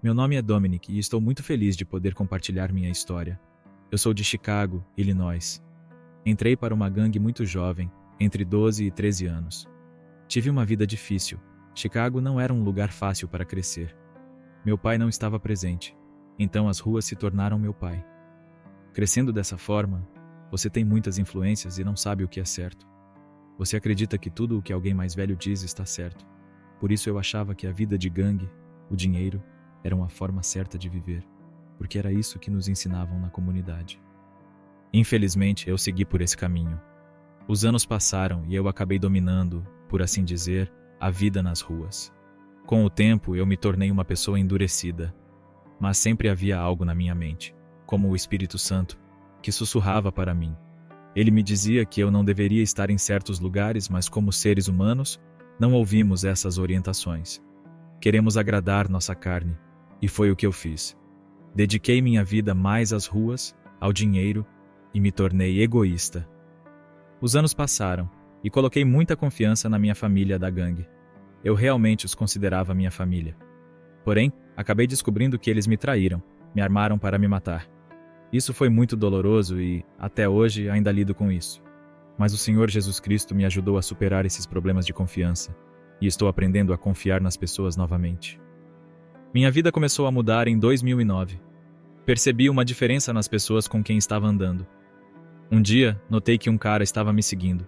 Meu nome é Dominic e estou muito feliz de poder compartilhar minha história. Eu sou de Chicago, Illinois. Entrei para uma gangue muito jovem, entre 12 e 13 anos. Tive uma vida difícil. Chicago não era um lugar fácil para crescer. Meu pai não estava presente, então as ruas se tornaram meu pai. Crescendo dessa forma, você tem muitas influências e não sabe o que é certo. Você acredita que tudo o que alguém mais velho diz está certo. Por isso eu achava que a vida de gangue, o dinheiro, era uma forma certa de viver, porque era isso que nos ensinavam na comunidade. Infelizmente, eu segui por esse caminho. Os anos passaram e eu acabei dominando, por assim dizer, a vida nas ruas. Com o tempo, eu me tornei uma pessoa endurecida, mas sempre havia algo na minha mente, como o Espírito Santo, que sussurrava para mim. Ele me dizia que eu não deveria estar em certos lugares, mas como seres humanos, não ouvimos essas orientações. Queremos agradar nossa carne, e foi o que eu fiz. Dediquei minha vida mais às ruas, ao dinheiro, e me tornei egoísta. Os anos passaram, e coloquei muita confiança na minha família da gangue. Eu realmente os considerava minha família. Porém, acabei descobrindo que eles me traíram, me armaram para me matar. Isso foi muito doloroso e, até hoje, ainda lido com isso. Mas o Senhor Jesus Cristo me ajudou a superar esses problemas de confiança, e estou aprendendo a confiar nas pessoas novamente. Minha vida começou a mudar em 2009. Percebi uma diferença nas pessoas com quem estava andando. Um dia, notei que um cara estava me seguindo.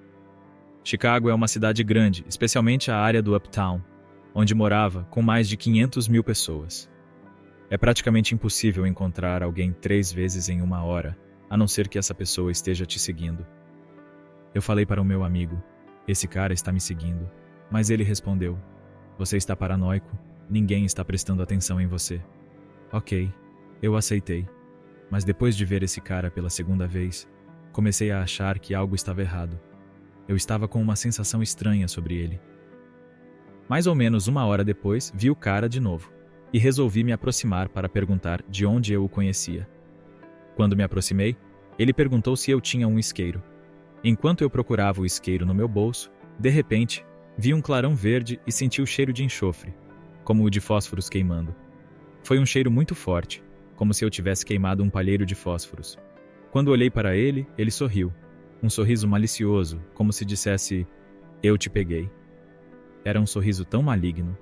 Chicago é uma cidade grande, especialmente a área do Uptown, onde morava com mais de 500 mil pessoas. É praticamente impossível encontrar alguém 3 vezes em 1 hora, a não ser que essa pessoa esteja te seguindo. Eu falei para o meu amigo, esse cara está me seguindo, mas ele respondeu, você está paranoico, ninguém está prestando atenção em você. Ok, eu aceitei, mas depois de ver esse cara pela segunda vez, comecei a achar que algo estava errado. Eu estava com uma sensação estranha sobre ele. Mais ou menos 1 hora depois, vi o cara de novo, e resolvi me aproximar para perguntar de onde eu o conhecia. Quando me aproximei, ele perguntou se eu tinha um isqueiro. Enquanto eu procurava o isqueiro no meu bolso, de repente, vi um clarão verde e senti o cheiro de enxofre, como o de fósforos queimando. Foi um cheiro muito forte, como se eu tivesse queimado um palheiro de fósforos. Quando olhei para ele, ele sorriu. Um sorriso malicioso, como se dissesse, eu te peguei. Era um sorriso tão maligno.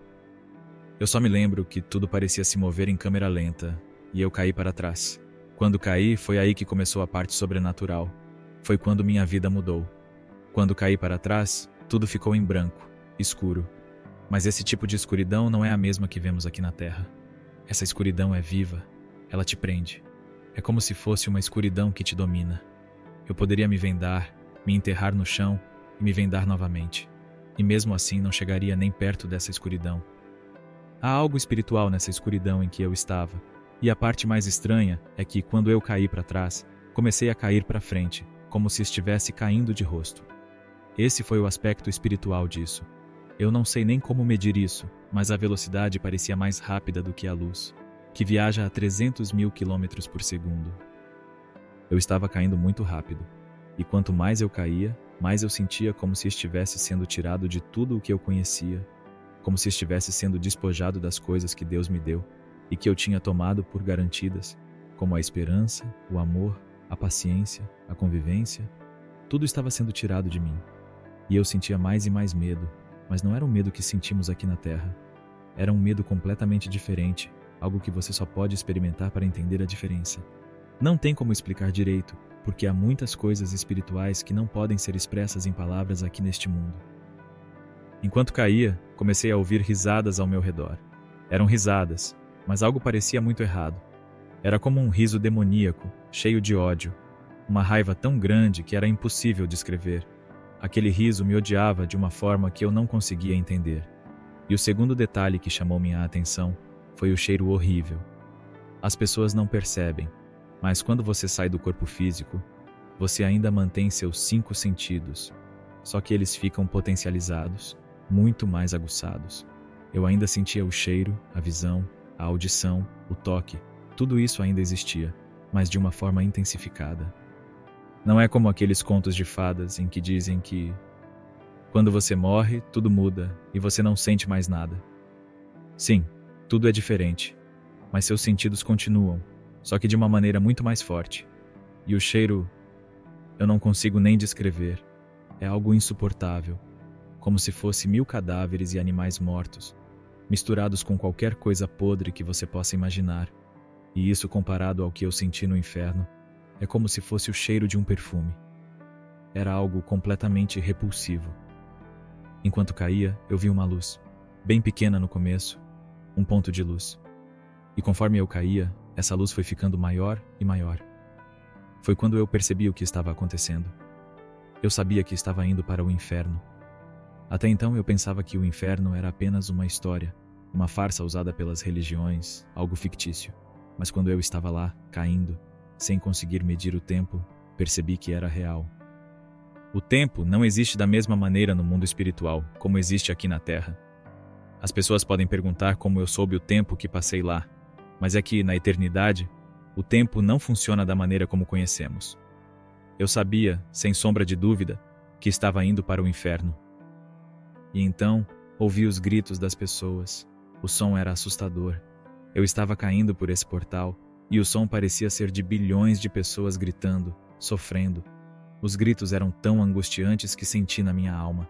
Eu só me lembro que tudo parecia se mover em câmera lenta, e eu caí para trás. Quando caí, foi aí que começou a parte sobrenatural. Foi quando minha vida mudou. Quando caí para trás, tudo ficou em branco, escuro. Mas esse tipo de escuridão não é a mesma que vemos aqui na Terra. Essa escuridão é viva, ela te prende. É como se fosse uma escuridão que te domina. Eu poderia me vendar, me enterrar no chão e me vendar novamente. E mesmo assim não chegaria nem perto dessa escuridão. Há algo espiritual nessa escuridão em que eu estava. E a parte mais estranha é que, quando eu caí para trás, comecei a cair para frente, como se estivesse caindo de rosto. Esse foi o aspecto espiritual disso. Eu não sei nem como medir isso, mas a velocidade parecia mais rápida do que a luz, que viaja a 300 mil quilômetros por segundo. Eu estava caindo muito rápido, e quanto mais eu caía, mais eu sentia como se estivesse sendo tirado de tudo o que eu conhecia, como se estivesse sendo despojado das coisas que Deus me deu e que eu tinha tomado por garantidas, como a esperança, o amor, a paciência, a convivência. Tudo estava sendo tirado de mim, e eu sentia mais e mais medo, mas não era o medo que sentimos aqui na Terra. Era um medo completamente diferente, algo que você só pode experimentar para entender a diferença. Não tem como explicar direito, porque há muitas coisas espirituais que não podem ser expressas em palavras aqui neste mundo. Enquanto caía, comecei a ouvir risadas ao meu redor. Eram risadas, mas algo parecia muito errado. Era como um riso demoníaco, cheio de ódio. Uma raiva tão grande que era impossível descrever. Aquele riso me odiava de uma forma que eu não conseguia entender. E o segundo detalhe que chamou minha atenção foi o cheiro horrível. As pessoas não percebem, mas quando você sai do corpo físico, você ainda mantém seus 5 sentidos, só que eles ficam potencializados, muito mais aguçados. Eu ainda sentia o cheiro, a visão, a audição, o toque, tudo isso ainda existia, mas de uma forma intensificada. Não é como aqueles contos de fadas em que dizem que quando você morre, tudo muda e você não sente mais nada. Sim, tudo é diferente. mas seus sentidos continuam, só que de uma maneira muito mais forte. E o cheiro, eu não consigo nem descrever. É algo insuportável, como se fosse 1000 cadáveres e animais mortos, misturados com qualquer coisa podre que você possa imaginar. E isso, comparado ao que eu senti no inferno, é como se fosse o cheiro de um perfume. Era algo completamente repulsivo. Enquanto caía, eu vi uma luz, bem pequena no começo, um ponto de luz. E conforme eu caía, essa luz foi ficando maior e maior. Foi quando eu percebi o que estava acontecendo. Eu sabia que estava indo para o inferno. Até então eu pensava que o inferno era apenas uma história, uma farsa usada pelas religiões, algo fictício. Mas quando eu estava lá, caindo, sem conseguir medir o tempo, percebi que era real. O tempo não existe da mesma maneira no mundo espiritual, como existe aqui na Terra. As pessoas podem perguntar como eu soube o tempo que passei lá, mas é que, na eternidade, o tempo não funciona da maneira como conhecemos. Eu sabia, sem sombra de dúvida, que estava indo para o inferno. E então, ouvi os gritos das pessoas. O som era assustador. Eu estava caindo por esse portal, e o som parecia ser de bilhões de pessoas gritando, sofrendo. Os gritos eram tão angustiantes que senti na minha alma.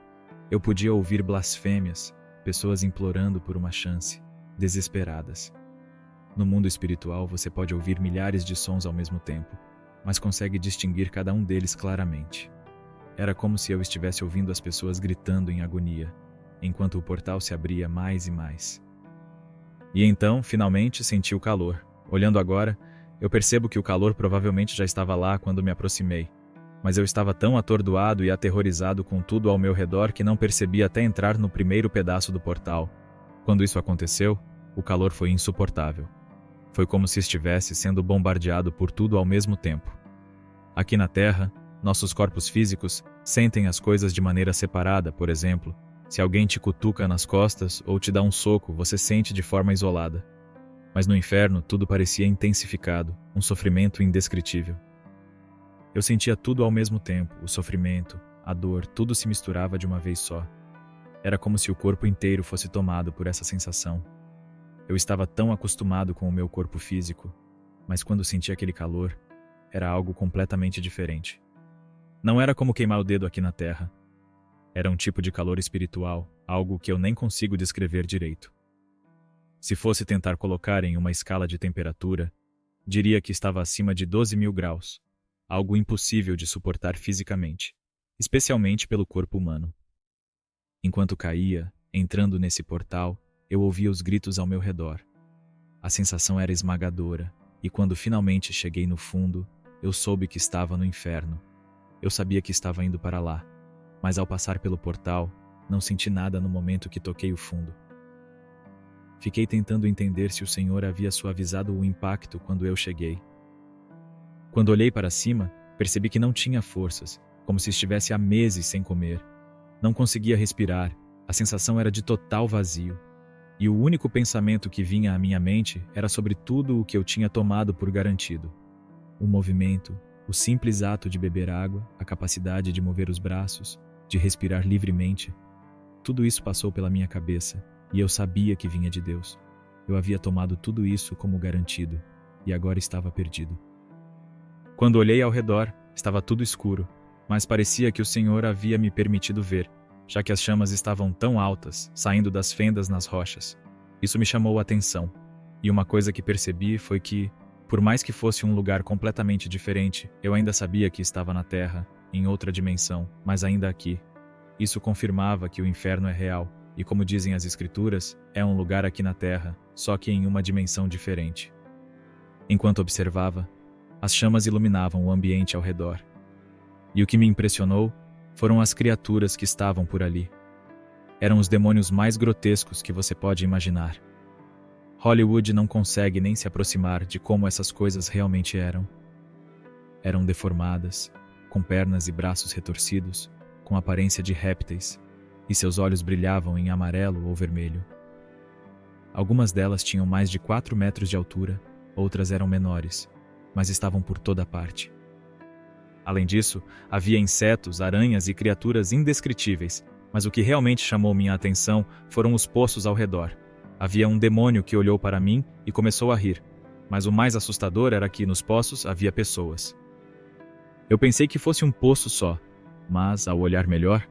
Eu podia ouvir blasfêmias, pessoas implorando por uma chance, desesperadas. No mundo espiritual, você pode ouvir milhares de sons ao mesmo tempo, mas consegue distinguir cada um deles claramente. Era como se eu estivesse ouvindo as pessoas gritando em agonia, enquanto o portal se abria mais e mais. E então, finalmente, senti o calor. Olhando agora, eu percebo que o calor provavelmente já estava lá quando me aproximei, mas eu estava tão atordoado e aterrorizado com tudo ao meu redor que não percebi até entrar no primeiro pedaço do portal. Quando isso aconteceu, o calor foi insuportável. Foi como se estivesse sendo bombardeado por tudo ao mesmo tempo. Aqui na Terra, nossos corpos físicos sentem as coisas de maneira separada, por exemplo. Se alguém te cutuca nas costas ou te dá um soco, você sente de forma isolada. Mas no inferno, tudo parecia intensificado, um sofrimento indescritível. Eu sentia tudo ao mesmo tempo, o sofrimento, a dor, tudo se misturava de uma vez só. Era como se o corpo inteiro fosse tomado por essa sensação. Eu estava tão acostumado com o meu corpo físico, mas quando senti aquele calor, era algo completamente diferente. Não era como queimar o dedo aqui na Terra. Era um tipo de calor espiritual, algo que eu nem consigo descrever direito. Se fosse tentar colocar em uma escala de temperatura, diria que estava acima de 12.000 graus, algo impossível de suportar fisicamente, especialmente pelo corpo humano. Enquanto caía, entrando nesse portal, eu ouvia os gritos ao meu redor. A sensação era esmagadora, e quando finalmente cheguei no fundo, eu soube que estava no inferno. Eu sabia que estava indo para lá, mas ao passar pelo portal, não senti nada no momento que toquei o fundo. Fiquei tentando entender se o Senhor havia suavizado o impacto quando eu cheguei. Quando olhei para cima, percebi que não tinha forças, como se estivesse há meses sem comer. Não conseguia respirar, a sensação era de total vazio. E o único pensamento que vinha à minha mente era sobre tudo o que eu tinha tomado por garantido. O movimento, o simples ato de beber água, a capacidade de mover os braços, de respirar livremente. Tudo isso passou pela minha cabeça, e eu sabia que vinha de Deus. Eu havia tomado tudo isso como garantido, e agora estava perdido. Quando olhei ao redor, estava tudo escuro, mas parecia que o Senhor havia me permitido ver, já que as chamas estavam tão altas, saindo das fendas nas rochas. Isso me chamou a atenção, e uma coisa que percebi foi que, por mais que fosse um lugar completamente diferente, eu ainda sabia que estava na Terra, em outra dimensão, mas ainda aqui. Isso confirmava que o inferno é real, e como dizem as Escrituras, é um lugar aqui na Terra, só que em uma dimensão diferente. Enquanto observava, as chamas iluminavam o ambiente ao redor. E o que me impressionou foram as criaturas que estavam por ali. Eram os demônios mais grotescos que você pode imaginar. Hollywood não consegue nem se aproximar de como essas coisas realmente eram. Eram deformadas, com pernas e braços retorcidos, com aparência de répteis, e seus olhos brilhavam em amarelo ou vermelho. Algumas delas tinham mais de 4 metros de altura, outras eram menores, mas estavam por toda parte. Além disso, havia insetos, aranhas e criaturas indescritíveis, mas o que realmente chamou minha atenção foram os poços ao redor. Havia um demônio que olhou para mim e começou a rir, mas o mais assustador era que nos poços havia pessoas. Eu pensei que fosse um poço só, mas, ao olhar melhor,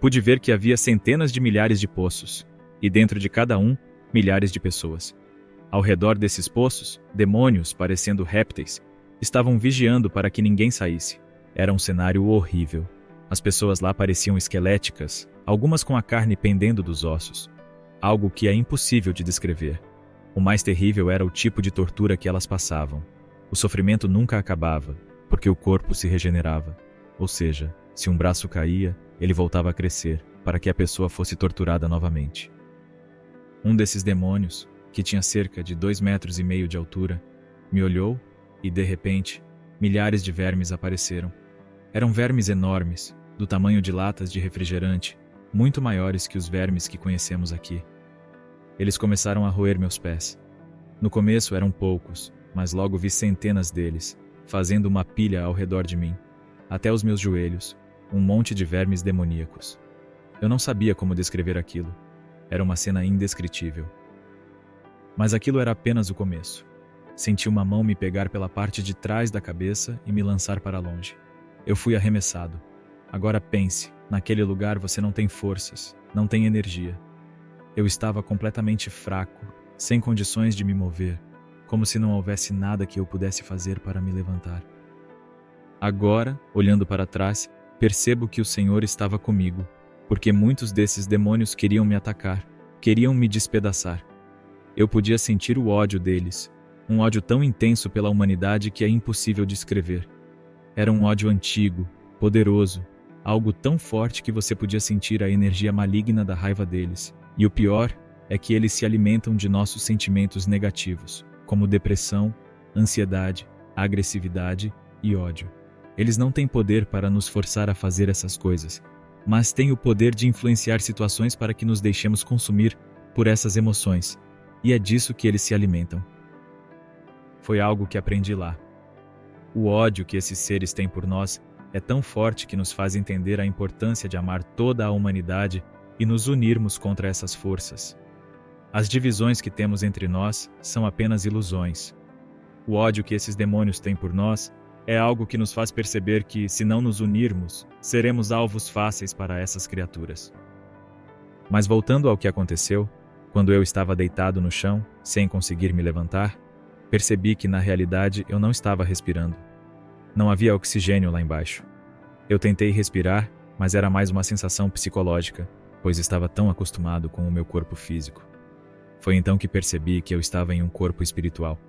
pude ver que havia centenas de milhares de poços, e dentro de cada um, milhares de pessoas. Ao redor desses poços, demônios, parecendo répteis, estavam vigiando para que ninguém saísse. Era um cenário horrível. As pessoas lá pareciam esqueléticas, algumas com a carne pendendo dos ossos. Algo que é impossível de descrever. O mais terrível era o tipo de tortura que elas passavam. O sofrimento nunca acabava, porque o corpo se regenerava. Ou seja, se um braço caía, ele voltava a crescer, para que a pessoa fosse torturada novamente. Um desses demônios, que tinha cerca de 2,5 metros de altura, me olhou e, de repente, milhares de vermes apareceram. Eram vermes enormes, do tamanho de latas de refrigerante, muito maiores que os vermes que conhecemos aqui. Eles começaram a roer meus pés. No começo eram poucos, mas logo vi centenas deles, fazendo uma pilha ao redor de mim, até os meus joelhos, um monte de vermes demoníacos. Eu não sabia como descrever aquilo. Era uma cena indescritível. Mas aquilo era apenas o começo. Senti uma mão me pegar pela parte de trás da cabeça e me lançar para longe. Eu fui arremessado. Agora pense, naquele lugar você não tem forças, não tem energia. Eu estava completamente fraco, sem condições de me mover, como se não houvesse nada que eu pudesse fazer para me levantar. Agora, olhando para trás, percebo que o Senhor estava comigo, porque muitos desses demônios queriam me atacar, queriam me despedaçar. Eu podia sentir o ódio deles, um ódio tão intenso pela humanidade que é impossível descrever. Era um ódio antigo, poderoso, algo tão forte que você podia sentir a energia maligna da raiva deles. E o pior é que eles se alimentam de nossos sentimentos negativos, como depressão, ansiedade, agressividade e ódio. Eles não têm poder para nos forçar a fazer essas coisas, mas têm o poder de influenciar situações para que nos deixemos consumir por essas emoções, e é disso que eles se alimentam. Foi algo que aprendi lá. O ódio que esses seres têm por nós é tão forte que nos faz entender a importância de amar toda a humanidade e nos unirmos contra essas forças. As divisões que temos entre nós são apenas ilusões. O ódio que esses demônios têm por nós é algo que nos faz perceber que, se não nos unirmos, seremos alvos fáceis para essas criaturas. Mas voltando ao que aconteceu, quando eu estava deitado no chão, sem conseguir me levantar, percebi que na realidade eu não estava respirando. Não havia oxigênio lá embaixo. Eu tentei respirar, mas era mais uma sensação psicológica, pois estava tão acostumado com o meu corpo físico. Foi então que percebi que eu estava em um corpo espiritual.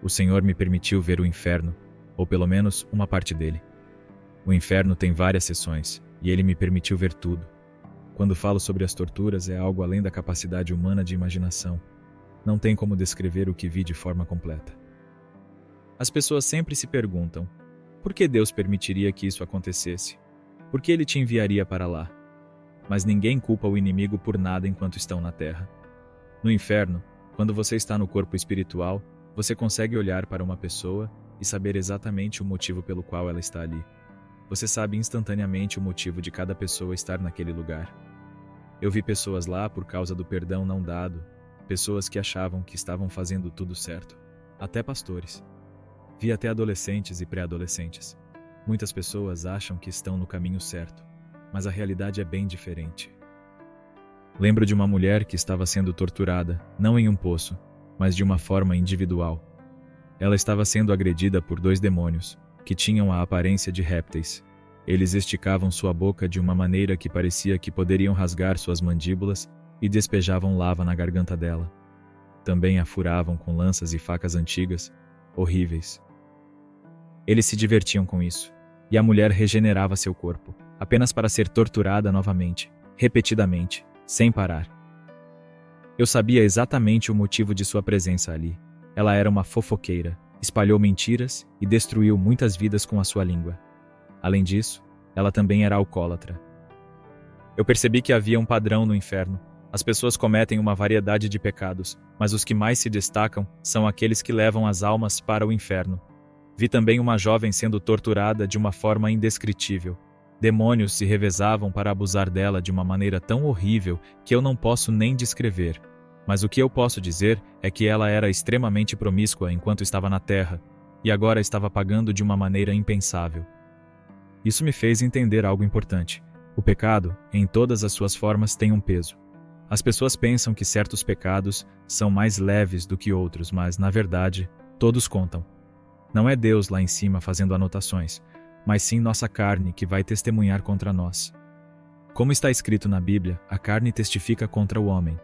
O Senhor me permitiu ver o inferno, ou pelo menos uma parte dele. O inferno tem várias seções, e ele me permitiu ver tudo. Quando falo sobre as torturas, é algo além da capacidade humana de imaginação. Não tem como descrever o que vi de forma completa. As pessoas sempre se perguntam, por que Deus permitiria que isso acontecesse? Por que Ele te enviaria para lá? Mas ninguém culpa o inimigo por nada enquanto estão na terra. No inferno, quando você está no corpo espiritual, você consegue olhar para uma pessoa e saber exatamente o motivo pelo qual ela está ali. Você sabe instantaneamente o motivo de cada pessoa estar naquele lugar. Eu vi pessoas lá por causa do perdão não dado, pessoas que achavam que estavam fazendo tudo certo, até pastores. Vi até adolescentes e pré-adolescentes. Muitas pessoas acham que estão no caminho certo, mas a realidade é bem diferente. Lembro de uma mulher que estava sendo torturada, não em um poço, mas de uma forma individual. Ela estava sendo agredida por 2 demônios, que tinham a aparência de répteis. Eles esticavam sua boca de uma maneira que parecia que poderiam rasgar suas mandíbulas e despejavam lava na garganta dela. Também a furavam com lanças e facas antigas, horríveis. Eles se divertiam com isso, e a mulher regenerava seu corpo, apenas para ser torturada novamente, repetidamente, sem parar. Eu sabia exatamente o motivo de sua presença ali. Ela era uma fofoqueira, espalhou mentiras e destruiu muitas vidas com a sua língua. Além disso, ela também era alcoólatra. Eu percebi que havia um padrão no inferno. As pessoas cometem uma variedade de pecados, mas os que mais se destacam são aqueles que levam as almas para o inferno. Vi também uma jovem sendo torturada de uma forma indescritível. Demônios se revezavam para abusar dela de uma maneira tão horrível que eu não posso nem descrever. Mas o que eu posso dizer é que ela era extremamente promíscua enquanto estava na Terra, e agora estava pagando de uma maneira impensável. Isso me fez entender algo importante. O pecado, em todas as suas formas, tem um peso. As pessoas pensam que certos pecados são mais leves do que outros, mas, na verdade, todos contam. Não é Deus lá em cima fazendo anotações, mas sim nossa carne que vai testemunhar contra nós. Como está escrito na Bíblia, a carne testifica contra o homem.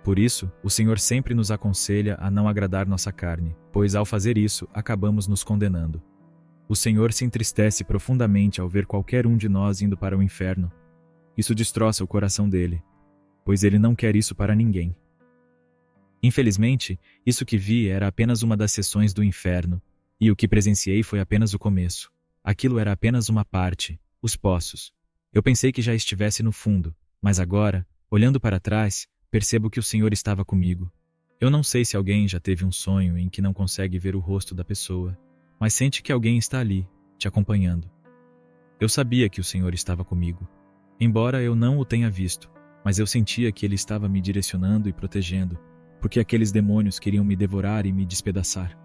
Por isso, o Senhor sempre nos aconselha a não agradar nossa carne, pois ao fazer isso, acabamos nos condenando. O Senhor se entristece profundamente ao ver qualquer um de nós indo para o inferno. Isso destroça o coração dele, pois ele não quer isso para ninguém. Infelizmente, isso que vi era apenas uma das sessões do inferno, e o que presenciei foi apenas o começo. Aquilo era apenas uma parte, os poços. Eu pensei que já estivesse no fundo, mas agora, olhando para trás, percebo que o Senhor estava comigo. Eu não sei se alguém já teve um sonho em que não consegue ver o rosto da pessoa, mas sente que alguém está ali, te acompanhando. Eu sabia que o Senhor estava comigo. Embora eu não o tenha visto, mas eu sentia que Ele estava me direcionando e protegendo, porque aqueles demônios queriam me devorar e me despedaçar.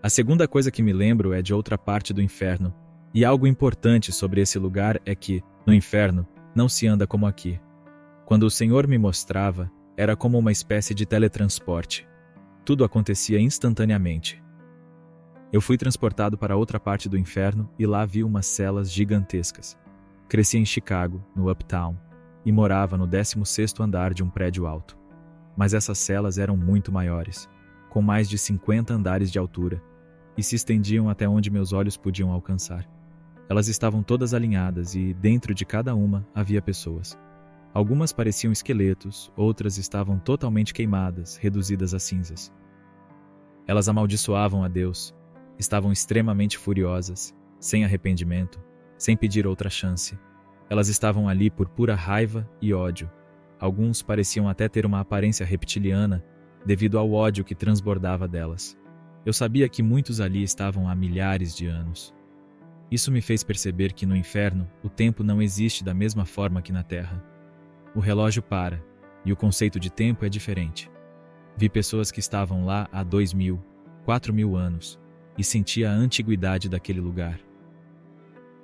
A segunda coisa que me lembro é de outra parte do inferno, e algo importante sobre esse lugar é que, no inferno, não se anda como aqui. Quando o Senhor me mostrava, era como uma espécie de teletransporte. Tudo acontecia instantaneamente. Eu fui transportado para outra parte do inferno e lá vi umas celas gigantescas. Cresci em Chicago, no Uptown, e morava no 16º andar de um prédio alto. Mas essas celas eram muito maiores, com mais de 50 andares de altura, e se estendiam até onde meus olhos podiam alcançar. Elas estavam todas alinhadas e, dentro de cada uma, havia pessoas. Algumas pareciam esqueletos, outras estavam totalmente queimadas, reduzidas a cinzas. Elas amaldiçoavam a Deus, estavam extremamente furiosas, sem arrependimento, sem pedir outra chance. Elas estavam ali por pura raiva e ódio. Alguns pareciam até ter uma aparência reptiliana, devido ao ódio que transbordava delas. Eu sabia que muitos ali estavam há milhares de anos. Isso me fez perceber que no inferno, o tempo não existe da mesma forma que na Terra. O relógio para, e o conceito de tempo é diferente. Vi pessoas que estavam lá há 2.000, 4.000 anos, e senti a antiguidade daquele lugar.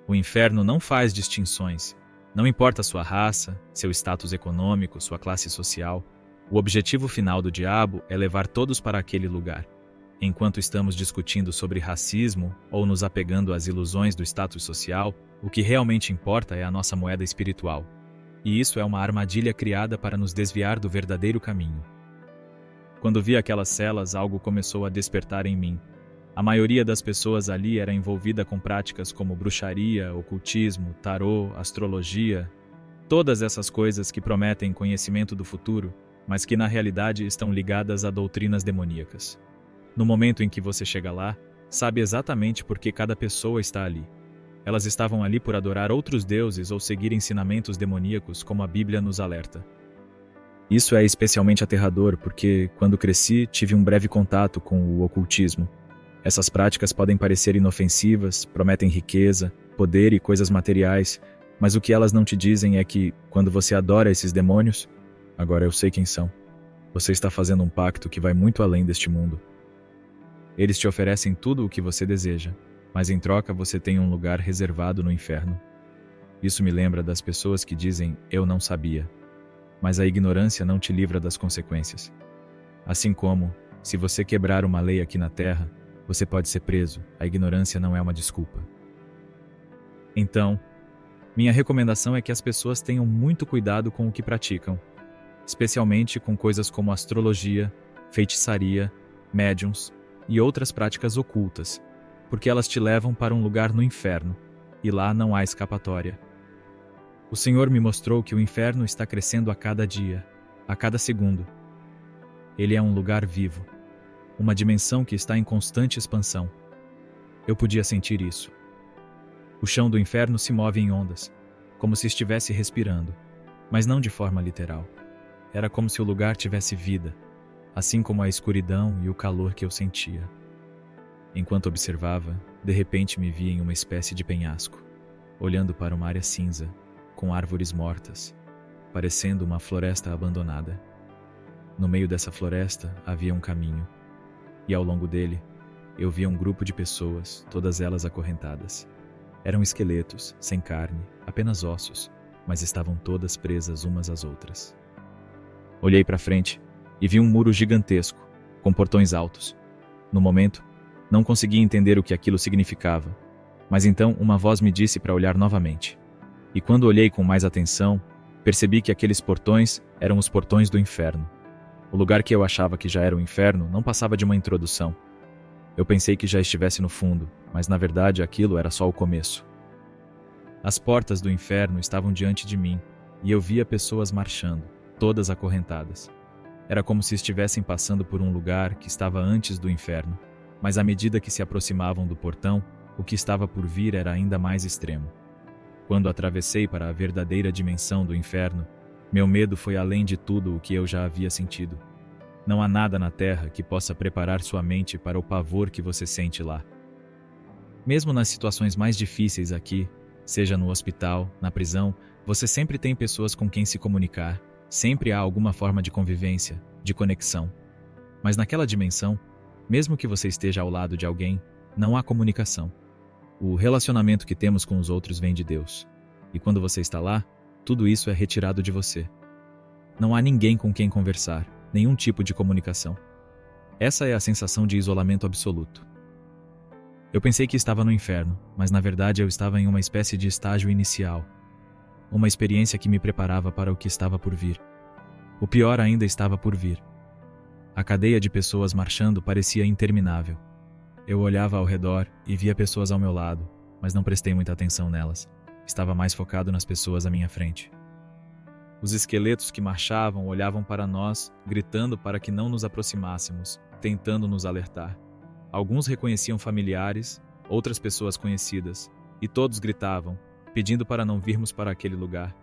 O inferno não faz distinções. Não importa sua raça, seu status econômico, sua classe social. O objetivo final do diabo é levar todos para aquele lugar. Enquanto estamos discutindo sobre racismo ou nos apegando às ilusões do status social, o que realmente importa é a nossa moeda espiritual. E isso é uma armadilha criada para nos desviar do verdadeiro caminho. Quando vi aquelas celas, algo começou a despertar em mim. A maioria das pessoas ali era envolvida com práticas como bruxaria, ocultismo, tarô, astrologia, todas essas coisas que prometem conhecimento do futuro, mas que na realidade estão ligadas a doutrinas demoníacas. No momento em que você chega lá, sabe exatamente por que cada pessoa está ali. Elas estavam ali por adorar outros deuses ou seguir ensinamentos demoníacos, como a Bíblia nos alerta. Isso é especialmente aterrador porque, quando cresci, tive um breve contato com o ocultismo. Essas práticas podem parecer inofensivas, prometem riqueza, poder e coisas materiais, mas o que elas não te dizem é que, quando você adora esses demônios, agora eu sei quem são, você está fazendo um pacto que vai muito além deste mundo. Eles te oferecem tudo o que você deseja, mas em troca você tem um lugar reservado no inferno. Isso me lembra das pessoas que dizem, eu não sabia. Mas a ignorância não te livra das consequências. Assim como, se você quebrar uma lei aqui na Terra, você pode ser preso, a ignorância não é uma desculpa. Então, minha recomendação é que as pessoas tenham muito cuidado com o que praticam, especialmente com coisas como astrologia, feitiçaria, médiuns e outras práticas ocultas, porque elas te levam para um lugar no inferno, e lá não há escapatória. O Senhor me mostrou que o inferno está crescendo a cada dia, a cada segundo. Ele é um lugar vivo, uma dimensão que está em constante expansão. Eu podia sentir isso. O chão do inferno se move em ondas, como se estivesse respirando, mas não de forma literal. Era como se o lugar tivesse vida, assim como a escuridão e o calor que eu sentia. Enquanto observava, de repente me vi em uma espécie de penhasco, olhando para uma área cinza, com árvores mortas, parecendo uma floresta abandonada. No meio dessa floresta havia um caminho, e ao longo dele eu via um grupo de pessoas, todas elas acorrentadas. Eram esqueletos, sem carne, apenas ossos, mas estavam todas presas umas às outras. Olhei para frente e vi um muro gigantesco, com portões altos. No momento, não conseguia entender o que aquilo significava, mas então uma voz me disse para olhar novamente. E quando olhei com mais atenção, percebi que aqueles portões eram os portões do inferno. O lugar que eu achava que já era o inferno não passava de uma introdução. Eu pensei que já estivesse no fundo, mas na verdade aquilo era só o começo. As portas do inferno estavam diante de mim, e eu via pessoas marchando, todas acorrentadas. Era como se estivessem passando por um lugar que estava antes do inferno, mas à medida que se aproximavam do portão, o que estava por vir era ainda mais extremo. Quando atravessei para a verdadeira dimensão do inferno, meu medo foi além de tudo o que eu já havia sentido. Não há nada na Terra que possa preparar sua mente para o pavor que você sente lá. Mesmo nas situações mais difíceis aqui, seja no hospital, na prisão, você sempre tem pessoas com quem se comunicar, sempre há alguma forma de convivência, de conexão. Mas naquela dimensão, mesmo que você esteja ao lado de alguém, não há comunicação. O relacionamento que temos com os outros vem de Deus. E quando você está lá, tudo isso é retirado de você. Não há ninguém com quem conversar, nenhum tipo de comunicação. Essa é a sensação de isolamento absoluto. Eu pensei que estava no inferno, mas na verdade eu estava em uma espécie de estágio inicial. Uma experiência que me preparava para o que estava por vir. O pior ainda estava por vir. A cadeia de pessoas marchando parecia interminável. Eu olhava ao redor e via pessoas ao meu lado, mas não prestei muita atenção nelas. Estava mais focado nas pessoas à minha frente. Os esqueletos que marchavam olhavam para nós, gritando para que não nos aproximássemos, tentando nos alertar. Alguns reconheciam familiares, outras pessoas conhecidas, e todos gritavam, pedindo para não virmos para aquele lugar.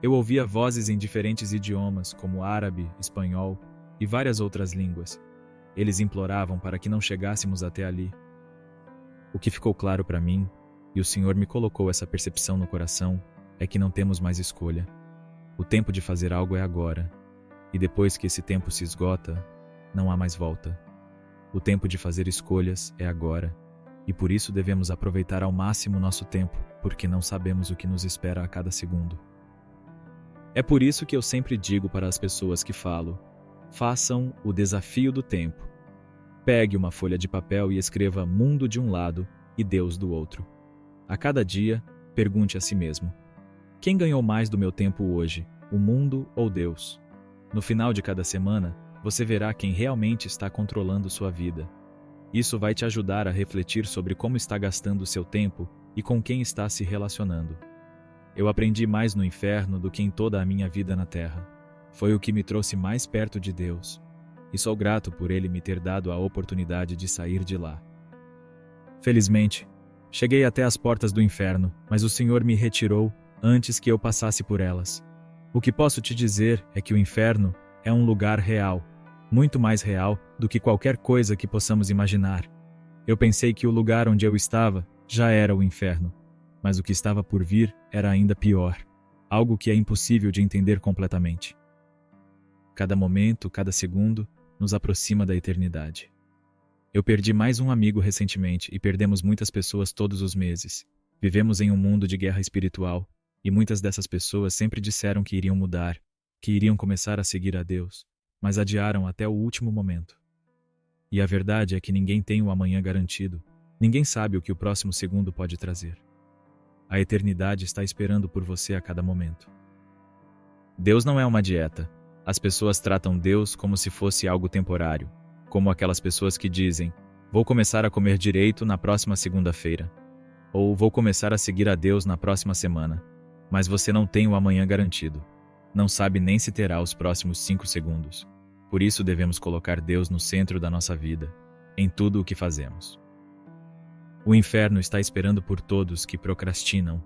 Eu ouvia vozes em diferentes idiomas, como árabe, espanhol e várias outras línguas. Eles imploravam para que não chegássemos até ali. O que ficou claro para mim, e o Senhor me colocou essa percepção no coração, é que não temos mais escolha. O tempo de fazer algo é agora, e depois que esse tempo se esgota, não há mais volta. O tempo de fazer escolhas é agora, e por isso devemos aproveitar ao máximo nosso tempo, porque não sabemos o que nos espera a cada segundo. É por isso que eu sempre digo para as pessoas que falo: façam o desafio do tempo. Pegue uma folha de papel e escreva mundo de um lado e Deus do outro. A cada dia, pergunte a si mesmo: quem ganhou mais do meu tempo hoje, o mundo ou Deus? No final de cada semana, você verá quem realmente está controlando sua vida. Isso vai te ajudar a refletir sobre como está gastando o seu tempo e com quem está se relacionando. Eu aprendi mais no inferno do que em toda a minha vida na Terra. Foi o que me trouxe mais perto de Deus, e sou grato por Ele me ter dado a oportunidade de sair de lá. Felizmente, cheguei até as portas do inferno, mas o Senhor me retirou antes que eu passasse por elas. O que posso te dizer é que o inferno é um lugar real, muito mais real do que qualquer coisa que possamos imaginar. Eu pensei que o lugar onde eu estava já era o inferno, mas o que estava por vir era ainda pior, algo que é impossível de entender completamente. Cada momento, cada segundo, nos aproxima da eternidade. Eu perdi mais um amigo recentemente e perdemos muitas pessoas todos os meses. Vivemos em um mundo de guerra espiritual, e muitas dessas pessoas sempre disseram que iriam mudar, que iriam começar a seguir a Deus, mas adiaram até o último momento. E a verdade é que ninguém tem o amanhã garantido, ninguém sabe o que o próximo segundo pode trazer. A eternidade está esperando por você a cada momento. Deus não é uma dieta. As pessoas tratam Deus como se fosse algo temporário, como aquelas pessoas que dizem: vou começar a comer direito na próxima segunda-feira, ou vou começar a seguir a Deus na próxima semana. Mas você não tem o amanhã garantido. Não sabe nem se terá os próximos 5 segundos. Por isso devemos colocar Deus no centro da nossa vida, em tudo o que fazemos. O inferno está esperando por todos que procrastinam,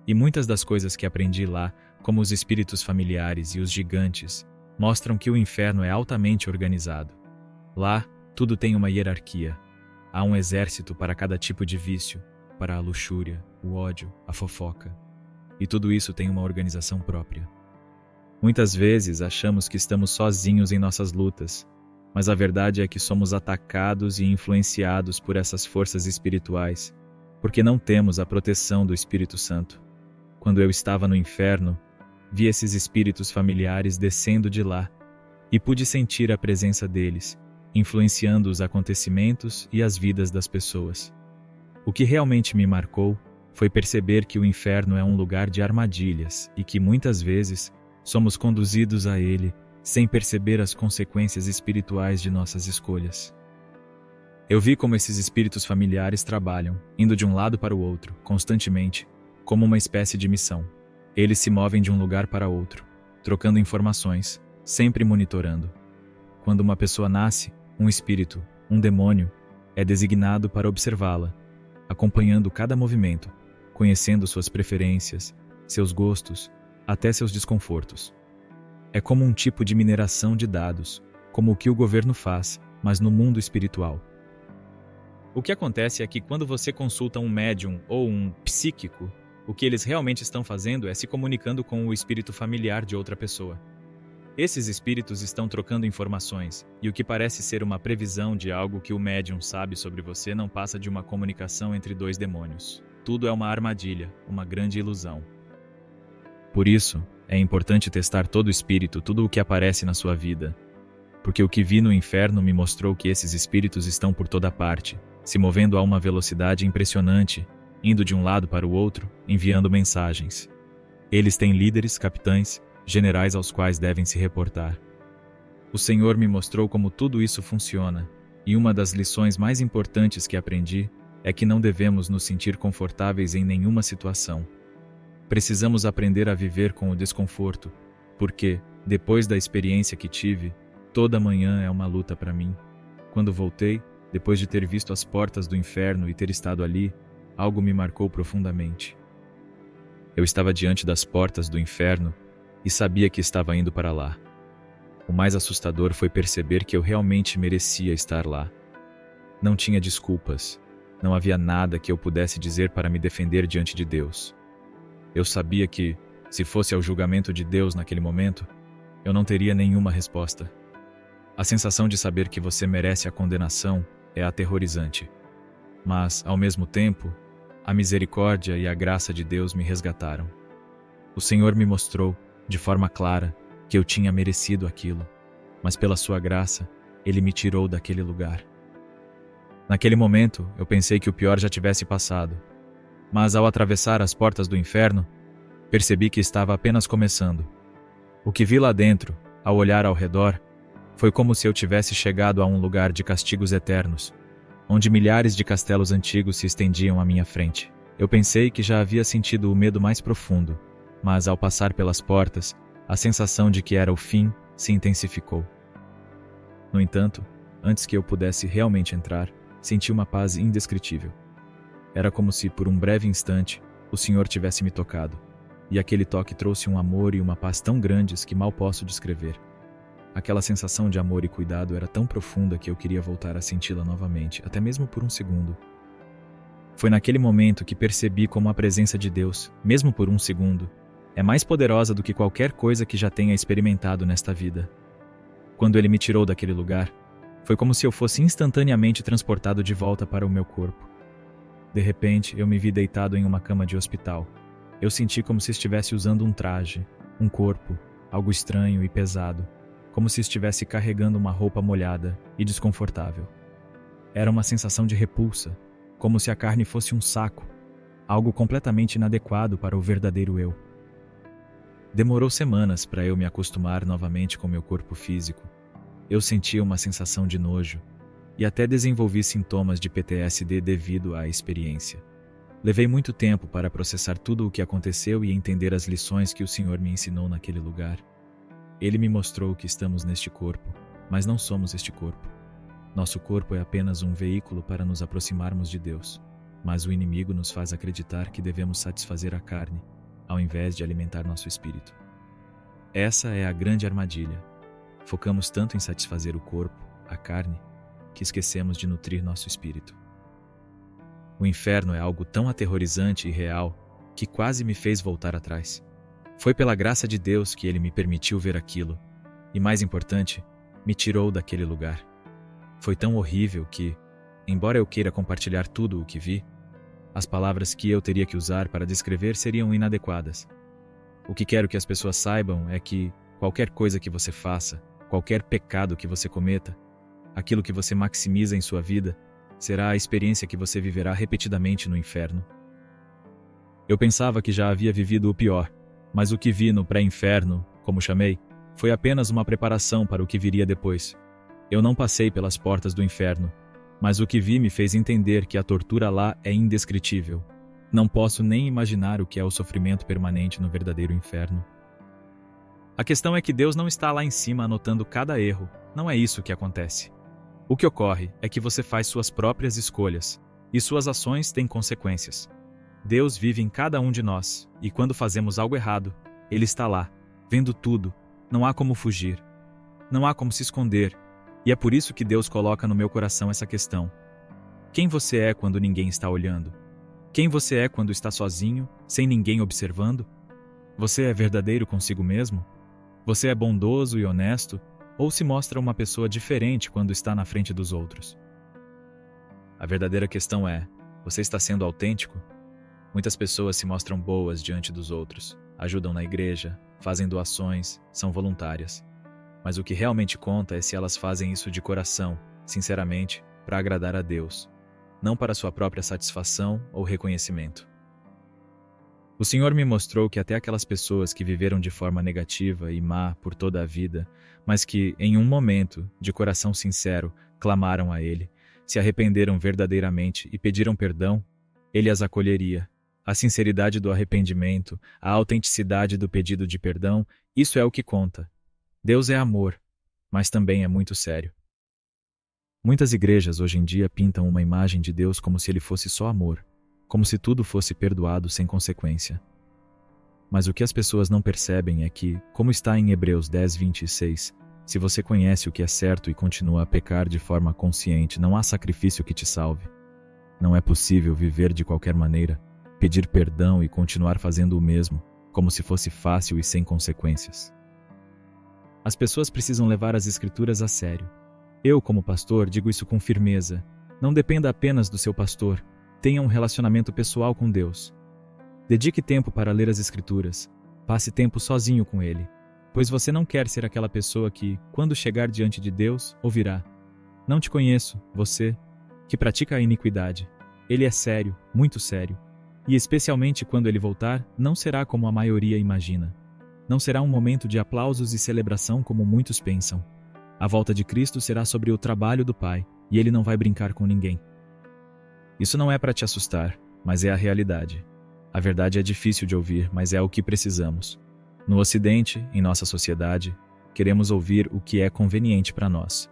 e muitas das coisas que aprendi lá, como os espíritos familiares e os gigantes, mostram que o inferno é altamente organizado. Lá, tudo tem uma hierarquia. Há um exército para cada tipo de vício, para a luxúria, o ódio, a fofoca. E tudo isso tem uma organização própria. Muitas vezes achamos que estamos sozinhos em nossas lutas, mas a verdade é que somos atacados e influenciados por essas forças espirituais, porque não temos a proteção do Espírito Santo. Quando eu estava no inferno, vi esses espíritos familiares descendo de lá e pude sentir a presença deles, influenciando os acontecimentos e as vidas das pessoas. O que realmente me marcou foi perceber que o inferno é um lugar de armadilhas e que muitas vezes somos conduzidos a ele sem perceber as consequências espirituais de nossas escolhas. Eu vi como esses espíritos familiares trabalham, indo de um lado para o outro, constantemente, como uma espécie de missão. Eles se movem de um lugar para outro, trocando informações, sempre monitorando. Quando uma pessoa nasce, um espírito, um demônio, é designado para observá-la, acompanhando cada movimento, conhecendo suas preferências, seus gostos, até seus desconfortos. É como um tipo de mineração de dados, como o que o governo faz, mas no mundo espiritual. O que acontece é que quando você consulta um médium ou um psíquico, o que eles realmente estão fazendo é se comunicando com o espírito familiar de outra pessoa. Esses espíritos estão trocando informações, e o que parece ser uma previsão de algo que o médium sabe sobre você não passa de uma comunicação entre dois demônios. Tudo é uma armadilha, uma grande ilusão. Por isso, é importante testar todo espírito, tudo o que aparece na sua vida. Porque o que vi no inferno me mostrou que esses espíritos estão por toda parte, se movendo a uma velocidade impressionante, indo de um lado para o outro, enviando mensagens. Eles têm líderes, capitães, generais aos quais devem se reportar. O Senhor me mostrou como tudo isso funciona, e uma das lições mais importantes que aprendi é que não devemos nos sentir confortáveis em nenhuma situação. Precisamos aprender a viver com o desconforto, porque, depois da experiência que tive, toda manhã é uma luta para mim. Quando voltei, depois de ter visto as portas do inferno e ter estado ali, algo me marcou profundamente. Eu estava diante das portas do inferno e sabia que estava indo para lá. O mais assustador foi perceber que eu realmente merecia estar lá. Não tinha desculpas, não havia nada que eu pudesse dizer para me defender diante de Deus. Eu sabia que, se fosse ao julgamento de Deus naquele momento, eu não teria nenhuma resposta. A sensação de saber que você merece a condenação é aterrorizante. Mas, ao mesmo tempo, a misericórdia e a graça de Deus me resgataram. O Senhor me mostrou, de forma clara, que eu tinha merecido aquilo, mas pela sua graça, Ele me tirou daquele lugar. Naquele momento, eu pensei que o pior já tivesse passado, mas ao atravessar as portas do inferno, percebi que estava apenas começando. O que vi lá dentro, ao olhar ao redor, foi como se eu tivesse chegado a um lugar de castigos eternos, onde milhares de castelos antigos se estendiam à minha frente. Eu pensei que já havia sentido o medo mais profundo, mas ao passar pelas portas, a sensação de que era o fim se intensificou. No entanto, antes que eu pudesse realmente entrar, senti uma paz indescritível. Era como se, por um breve instante, o Senhor tivesse me tocado, e aquele toque trouxe um amor e uma paz tão grandes que mal posso descrever. Aquela sensação de amor e cuidado era tão profunda que eu queria voltar a senti-la novamente, até mesmo por um segundo. Foi naquele momento que percebi como a presença de Deus, mesmo por um segundo, é mais poderosa do que qualquer coisa que já tenha experimentado nesta vida. Quando Ele me tirou daquele lugar, foi como se eu fosse instantaneamente transportado de volta para o meu corpo. De repente, eu me vi deitado em uma cama de hospital. Eu senti como se estivesse usando um traje, um corpo, algo estranho e pesado, como se estivesse carregando uma roupa molhada e desconfortável. Era uma sensação de repulsa, como se a carne fosse um saco, algo completamente inadequado para o verdadeiro eu. Demorou semanas para eu me acostumar novamente com meu corpo físico. Eu sentia uma sensação de nojo e até desenvolvi sintomas de PTSD devido à experiência. Levei muito tempo para processar tudo o que aconteceu e entender as lições que o Senhor me ensinou naquele lugar. Ele me mostrou que estamos neste corpo, mas não somos este corpo. Nosso corpo é apenas um veículo para nos aproximarmos de Deus, mas o inimigo nos faz acreditar que devemos satisfazer a carne, ao invés de alimentar nosso espírito. Essa é a grande armadilha. Focamos tanto em satisfazer o corpo, a carne, que esquecemos de nutrir nosso espírito. O inferno é algo tão aterrorizante e real que quase me fez voltar atrás. Foi pela graça de Deus que Ele me permitiu ver aquilo, e mais importante, me tirou daquele lugar. Foi tão horrível que, embora eu queira compartilhar tudo o que vi, as palavras que eu teria que usar para descrever seriam inadequadas. O que quero que as pessoas saibam é que qualquer coisa que você faça, qualquer pecado que você cometa, aquilo que você maximiza em sua vida, será a experiência que você viverá repetidamente no inferno. Eu pensava que já havia vivido o pior, mas o que vi no pré-inferno, como chamei, foi apenas uma preparação para o que viria depois. Eu não passei pelas portas do inferno, mas o que vi me fez entender que a tortura lá é indescritível. Não posso nem imaginar o que é o sofrimento permanente no verdadeiro inferno. A questão é que Deus não está lá em cima anotando cada erro, não é isso que acontece. O que ocorre é que você faz suas próprias escolhas, e suas ações têm consequências. Deus vive em cada um de nós, e quando fazemos algo errado, Ele está lá, vendo tudo, não há como fugir, não há como se esconder, e é por isso que Deus coloca no meu coração essa questão. Quem você é quando ninguém está olhando? Quem você é quando está sozinho, sem ninguém observando? Você é verdadeiro consigo mesmo? Você é bondoso e honesto, ou se mostra uma pessoa diferente quando está na frente dos outros? A verdadeira questão é, você está sendo autêntico? Muitas pessoas se mostram boas diante dos outros, ajudam na igreja, fazem doações, são voluntárias. Mas o que realmente conta é se elas fazem isso de coração, sinceramente, para agradar a Deus, não para sua própria satisfação ou reconhecimento. O Senhor me mostrou que até aquelas pessoas que viveram de forma negativa e má por toda a vida, mas que, em um momento, de coração sincero, clamaram a Ele, se arrependeram verdadeiramente e pediram perdão, Ele as acolheria. A sinceridade do arrependimento, a autenticidade do pedido de perdão, isso é o que conta. Deus é amor, mas também é muito sério. Muitas igrejas hoje em dia pintam uma imagem de Deus como se Ele fosse só amor, como se tudo fosse perdoado sem consequência. Mas o que as pessoas não percebem é que, como está em Hebreus 10:26, se você conhece o que é certo e continua a pecar de forma consciente, não há sacrifício que te salve. Não é possível viver de qualquer maneira, pedir perdão e continuar fazendo o mesmo, como se fosse fácil e sem consequências. As pessoas precisam levar as Escrituras a sério. Eu, como pastor, digo isso com firmeza. Não dependa apenas do seu pastor. Tenha um relacionamento pessoal com Deus. Dedique tempo para ler as Escrituras. Passe tempo sozinho com Ele, pois você não quer ser aquela pessoa que, quando chegar diante de Deus, ouvirá: "Não te conheço, você, que pratica a iniquidade." Ele é sério, muito sério. E especialmente quando Ele voltar, não será como a maioria imagina. Não será um momento de aplausos e celebração como muitos pensam. A volta de Cristo será sobre o trabalho do Pai, e Ele não vai brincar com ninguém. Isso não é para te assustar, mas é a realidade. A verdade é difícil de ouvir, mas é o que precisamos. No Ocidente, em nossa sociedade, queremos ouvir o que é conveniente para nós.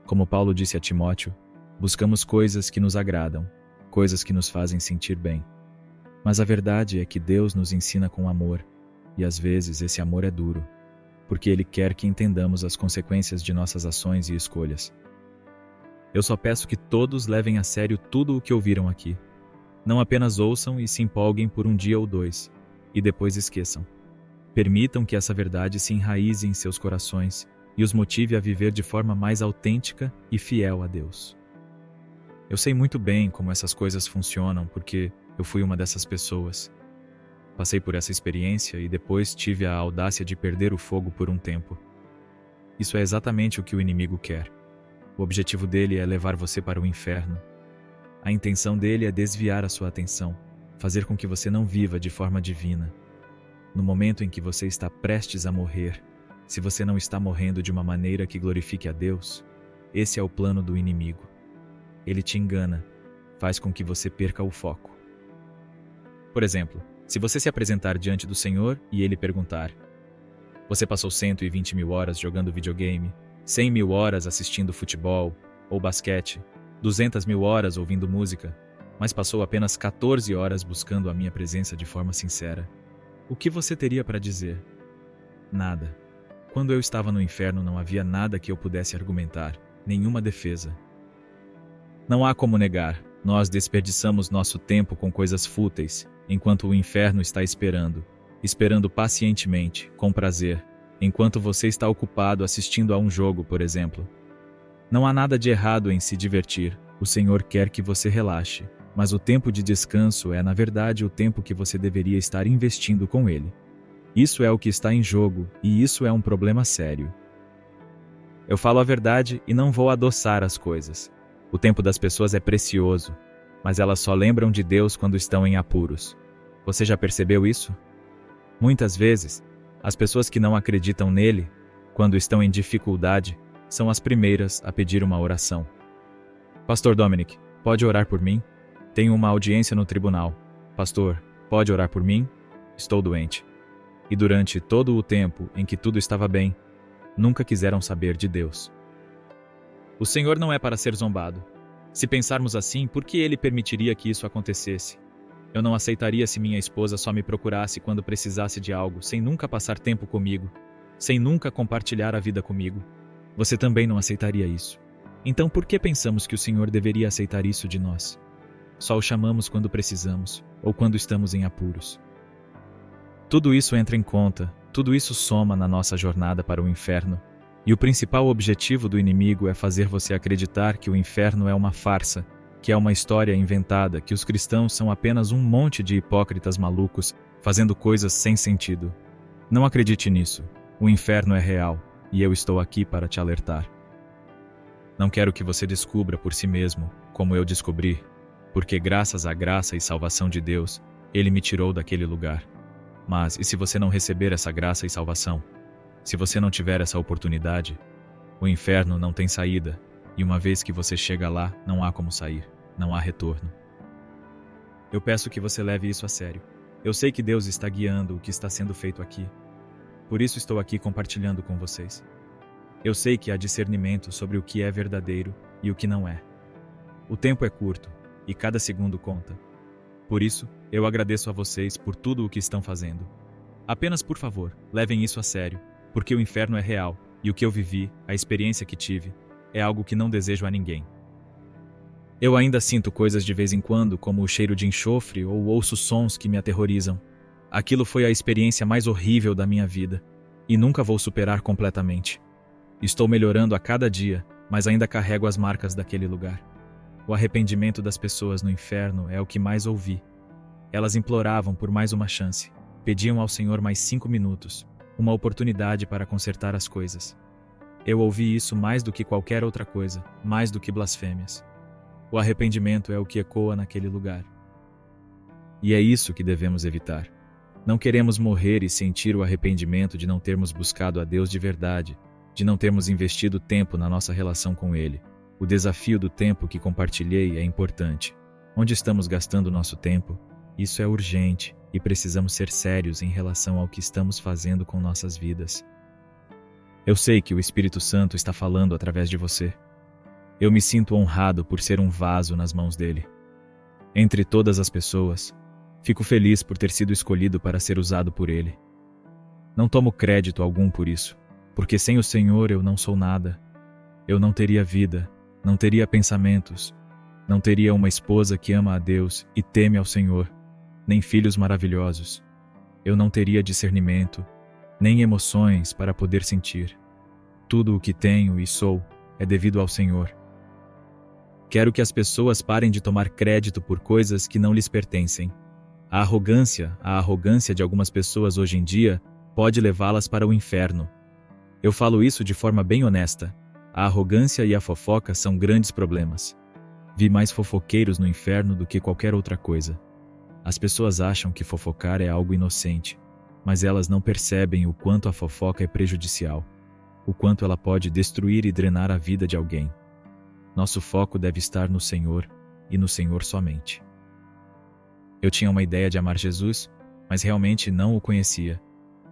Como Paulo disse a Timóteo, buscamos coisas que nos agradam, coisas que nos fazem sentir bem. Mas a verdade é que Deus nos ensina com amor, e às vezes esse amor é duro, porque Ele quer que entendamos as consequências de nossas ações e escolhas. Eu só peço que todos levem a sério tudo o que ouviram aqui. Não apenas ouçam e se empolguem por um dia ou dois, e depois esqueçam. Permitam que essa verdade se enraize em seus corações e os motive a viver de forma mais autêntica e fiel a Deus. Eu sei muito bem como essas coisas funcionam, porque eu fui uma dessas pessoas. Passei por essa experiência e depois tive a audácia de perder o fogo por um tempo. Isso é exatamente o que o inimigo quer. O objetivo dele é levar você para o inferno. A intenção dele é desviar a sua atenção, fazer com que você não viva de forma divina. No momento em que você está prestes a morrer, se você não está morrendo de uma maneira que glorifique a Deus, esse é o plano do inimigo. Ele te engana, faz com que você perca o foco. Por exemplo, se você se apresentar diante do Senhor e Ele perguntar: "Você passou 120.000 horas jogando videogame, 100.000 horas assistindo futebol ou basquete, 200.000 horas ouvindo música, mas passou apenas 14 horas buscando a minha presença de forma sincera. O que você teria para dizer?" Nada. Quando eu estava no inferno não havia nada que eu pudesse argumentar, nenhuma defesa. Não há como negar, nós desperdiçamos nosso tempo com coisas fúteis, enquanto o inferno está esperando, esperando pacientemente, com prazer, enquanto você está ocupado assistindo a um jogo, por exemplo. Não há nada de errado em se divertir, o Senhor quer que você relaxe, mas o tempo de descanso é, na verdade, o tempo que você deveria estar investindo com Ele. Isso é o que está em jogo, e isso é um problema sério. Eu falo a verdade e não vou adoçar as coisas. O tempo das pessoas é precioso, mas elas só lembram de Deus quando estão em apuros. Você já percebeu isso? Muitas vezes, as pessoas que não acreditam nele, quando estão em dificuldade, são as primeiras a pedir uma oração. Pastor Dominic, pode orar por mim? Tenho uma audiência no tribunal. Pastor, pode orar por mim? Estou doente. E durante todo o tempo em que tudo estava bem, nunca quiseram saber de Deus. O Senhor não é para ser zombado. Se pensarmos assim, por que Ele permitiria que isso acontecesse? Eu não aceitaria se minha esposa só me procurasse quando precisasse de algo, sem nunca passar tempo comigo, sem nunca compartilhar a vida comigo. Você também não aceitaria isso. Então por que pensamos que o Senhor deveria aceitar isso de nós? Só o chamamos quando precisamos, ou quando estamos em apuros. Tudo isso entra em conta, tudo isso soma na nossa jornada para o inferno, e o principal objetivo do inimigo é fazer você acreditar que o inferno é uma farsa, que é uma história inventada, que os cristãos são apenas um monte de hipócritas malucos fazendo coisas sem sentido. Não acredite nisso. O inferno é real, e eu estou aqui para te alertar. Não quero que você descubra por si mesmo, como eu descobri, porque graças à graça e salvação de Deus, Ele me tirou daquele lugar. Mas, e se você não receber essa graça e salvação? Se você não tiver essa oportunidade, o inferno não tem saída, e uma vez que você chega lá, não há como sair, não há retorno. Eu peço que você leve isso a sério. Eu sei que Deus está guiando o que está sendo feito aqui. Por isso estou aqui compartilhando com vocês. Eu sei que há discernimento sobre o que é verdadeiro e o que não é. O tempo é curto, e cada segundo conta. Por isso, eu agradeço a vocês por tudo o que estão fazendo. Apenas, por favor, levem isso a sério, porque o inferno é real, e o que eu vivi, a experiência que tive, é algo que não desejo a ninguém. Eu ainda sinto coisas de vez em quando, como o cheiro de enxofre, ou ouço sons que me aterrorizam. Aquilo foi a experiência mais horrível da minha vida, e nunca vou superar completamente. Estou melhorando a cada dia, mas ainda carrego as marcas daquele lugar. O arrependimento das pessoas no inferno é o que mais ouvi. Elas imploravam por mais uma chance, pediam ao Senhor mais 5 minutos, uma oportunidade para consertar as coisas. Eu ouvi isso mais do que qualquer outra coisa, mais do que blasfêmias. O arrependimento é o que ecoa naquele lugar. E é isso que devemos evitar. Não queremos morrer e sentir o arrependimento de não termos buscado a Deus de verdade, de não termos investido tempo na nossa relação com Ele. O desafio do tempo que compartilhei é importante. Onde estamos gastando nosso tempo? Isso é urgente e precisamos ser sérios em relação ao que estamos fazendo com nossas vidas. Eu sei que o Espírito Santo está falando através de você. Eu me sinto honrado por ser um vaso nas mãos dele. Entre todas as pessoas, fico feliz por ter sido escolhido para ser usado por ele. Não tomo crédito algum por isso, porque sem o Senhor eu não sou nada. Eu não teria vida, não teria pensamentos, não teria uma esposa que ama a Deus e teme ao Senhor, nem filhos maravilhosos. Eu não teria discernimento, nem emoções para poder sentir. Tudo o que tenho e sou é devido ao Senhor. Quero que as pessoas parem de tomar crédito por coisas que não lhes pertencem. A arrogância de algumas pessoas hoje em dia pode levá-las para o inferno. Eu falo isso de forma bem honesta. A arrogância e a fofoca são grandes problemas. Vi mais fofoqueiros no inferno do que qualquer outra coisa. As pessoas acham que fofocar é algo inocente, mas elas não percebem o quanto a fofoca é prejudicial, o quanto ela pode destruir e drenar a vida de alguém. Nosso foco deve estar no Senhor e no Senhor somente. Eu tinha uma ideia de amar Jesus, mas realmente não o conhecia.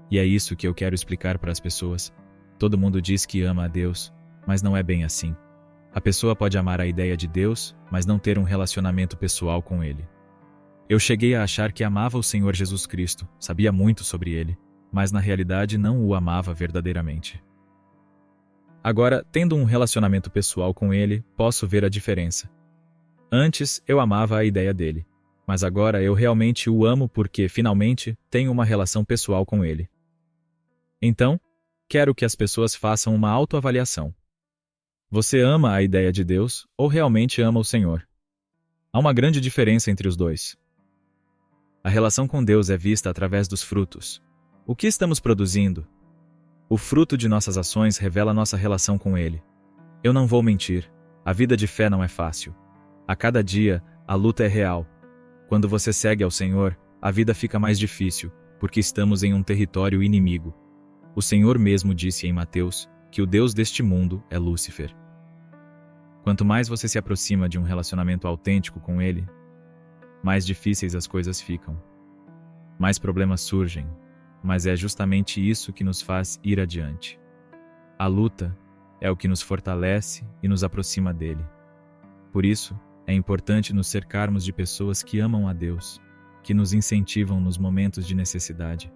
E é isso que eu quero explicar para as pessoas. Todo mundo diz que ama a Deus, mas não é bem assim. A pessoa pode amar a ideia de Deus, mas não ter um relacionamento pessoal com Ele. Eu cheguei a achar que amava o Senhor Jesus Cristo, sabia muito sobre Ele, mas na realidade não o amava verdadeiramente. Agora, tendo um relacionamento pessoal com Ele, posso ver a diferença. Antes, eu amava a ideia dele. Mas agora eu realmente o amo porque, finalmente, tenho uma relação pessoal com ele. Então, quero que as pessoas façam uma autoavaliação. Você ama a ideia de Deus ou realmente ama o Senhor? Há uma grande diferença entre os dois. A relação com Deus é vista através dos frutos. O que estamos produzindo? O fruto de nossas ações revela nossa relação com Ele. Eu não vou mentir, a vida de fé não é fácil. A cada dia, a luta é real. Quando você segue ao Senhor, a vida fica mais difícil, porque estamos em um território inimigo. O Senhor mesmo disse em Mateus que o Deus deste mundo é Lúcifer. Quanto mais você se aproxima de um relacionamento autêntico com Ele, mais difíceis as coisas ficam. Mais problemas surgem, mas é justamente isso que nos faz ir adiante. A luta é o que nos fortalece e nos aproxima dele. Por isso, é importante nos cercarmos de pessoas que amam a Deus, que nos incentivam nos momentos de necessidade.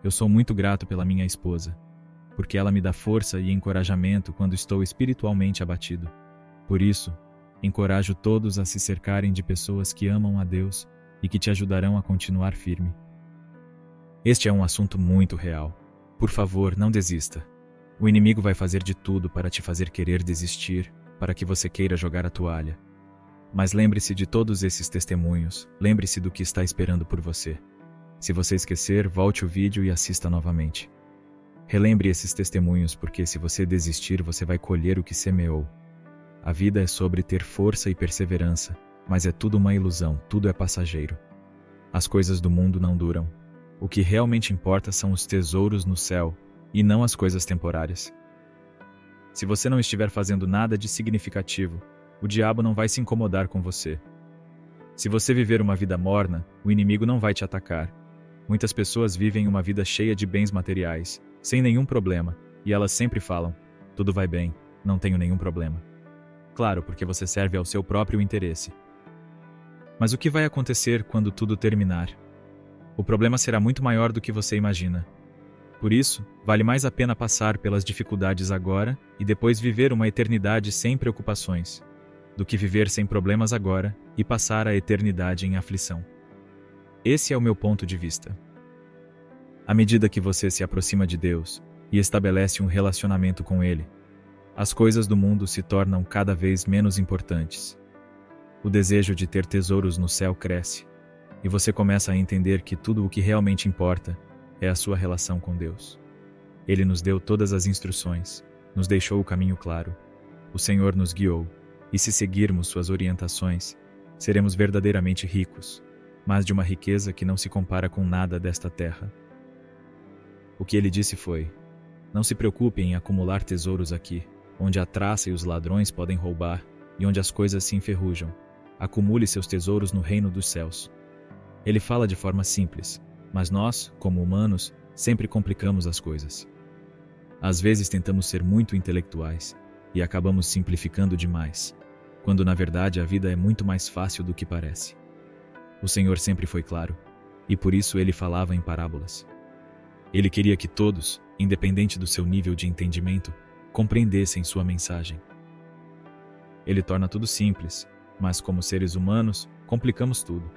Eu sou muito grato pela minha esposa, porque ela me dá força e encorajamento quando estou espiritualmente abatido. Por isso, encorajo todos a se cercarem de pessoas que amam a Deus e que te ajudarão a continuar firme. Este é um assunto muito real. Por favor, não desista. O inimigo vai fazer de tudo para te fazer querer desistir, para que você queira jogar a toalha. Mas lembre-se de todos esses testemunhos, lembre-se do que está esperando por você. Se você esquecer, volte o vídeo e assista novamente. Relembre esses testemunhos porque se você desistir, você vai colher o que semeou. A vida é sobre ter força e perseverança, mas é tudo uma ilusão, tudo é passageiro. As coisas do mundo não duram. O que realmente importa são os tesouros no céu, e não as coisas temporárias. Se você não estiver fazendo nada de significativo, o diabo não vai se incomodar com você. Se você viver uma vida morna, o inimigo não vai te atacar. Muitas pessoas vivem uma vida cheia de bens materiais, sem nenhum problema, e elas sempre falam: tudo vai bem, não tenho nenhum problema. Claro, porque você serve ao seu próprio interesse. Mas o que vai acontecer quando tudo terminar? O problema será muito maior do que você imagina. Por isso, vale mais a pena passar pelas dificuldades agora e depois viver uma eternidade sem preocupações, do que viver sem problemas agora e passar a eternidade em aflição. Esse é o meu ponto de vista. À medida que você se aproxima de Deus e estabelece um relacionamento com Ele, as coisas do mundo se tornam cada vez menos importantes. O desejo de ter tesouros no céu cresce, e você começa a entender que tudo o que realmente importa é a sua relação com Deus. Ele nos deu todas as instruções, nos deixou o caminho claro. O Senhor nos guiou, e se seguirmos suas orientações, seremos verdadeiramente ricos, mas de uma riqueza que não se compara com nada desta terra. O que ele disse foi: não se preocupe em acumular tesouros aqui, onde a traça e os ladrões podem roubar, e onde as coisas se enferrujam. Acumule seus tesouros no reino dos céus. Ele fala de forma simples, mas nós, como humanos, sempre complicamos as coisas. Às vezes tentamos ser muito intelectuais e acabamos simplificando demais, quando na verdade a vida é muito mais fácil do que parece. O Senhor sempre foi claro, e por isso ele falava em parábolas. Ele queria que todos, independente do seu nível de entendimento, compreendessem sua mensagem. Ele torna tudo simples, mas como seres humanos, complicamos tudo.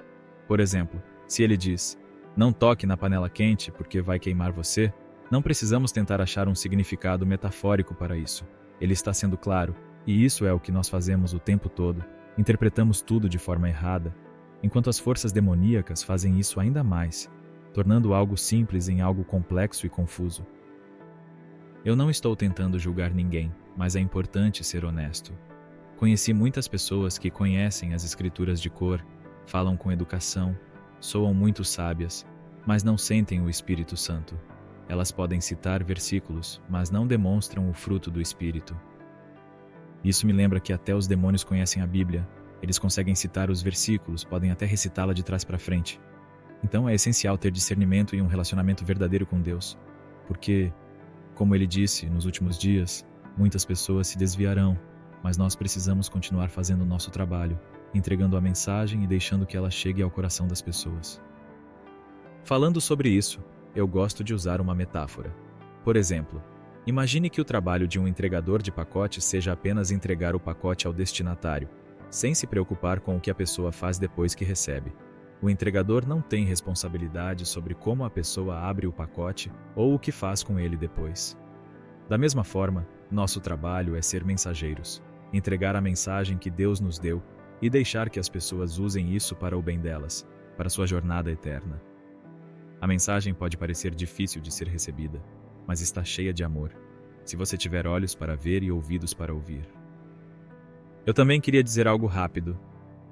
Por exemplo, se ele diz: não toque na panela quente porque vai queimar você, não precisamos tentar achar um significado metafórico para isso. Ele está sendo claro, e isso é o que nós fazemos o tempo todo. Interpretamos tudo de forma errada, enquanto as forças demoníacas fazem isso ainda mais, tornando algo simples em algo complexo e confuso. Eu não estou tentando julgar ninguém, mas é importante ser honesto. Conheci muitas pessoas que conhecem as escrituras de cor, falam com educação, soam muito sábias, mas não sentem o Espírito Santo. Elas podem citar versículos, mas não demonstram o fruto do Espírito. Isso me lembra que até os demônios conhecem a Bíblia. Eles conseguem citar os versículos, podem até recitá-la de trás para frente. Então é essencial ter discernimento e um relacionamento verdadeiro com Deus, porque, como ele disse, nos últimos dias, muitas pessoas se desviarão, mas nós precisamos continuar fazendo o nosso trabalho, entregando a mensagem e deixando que ela chegue ao coração das pessoas. Falando sobre isso, eu gosto de usar uma metáfora. Por exemplo, imagine que o trabalho de um entregador de pacotes seja apenas entregar o pacote ao destinatário, sem se preocupar com o que a pessoa faz depois que recebe. O entregador não tem responsabilidade sobre como a pessoa abre o pacote ou o que faz com ele depois. Da mesma forma, nosso trabalho é ser mensageiros, entregar a mensagem que Deus nos deu e deixar que as pessoas usem isso para o bem delas, para sua jornada eterna. A mensagem pode parecer difícil de ser recebida, mas está cheia de amor, se você tiver olhos para ver e ouvidos para ouvir. Eu também queria dizer algo rápido.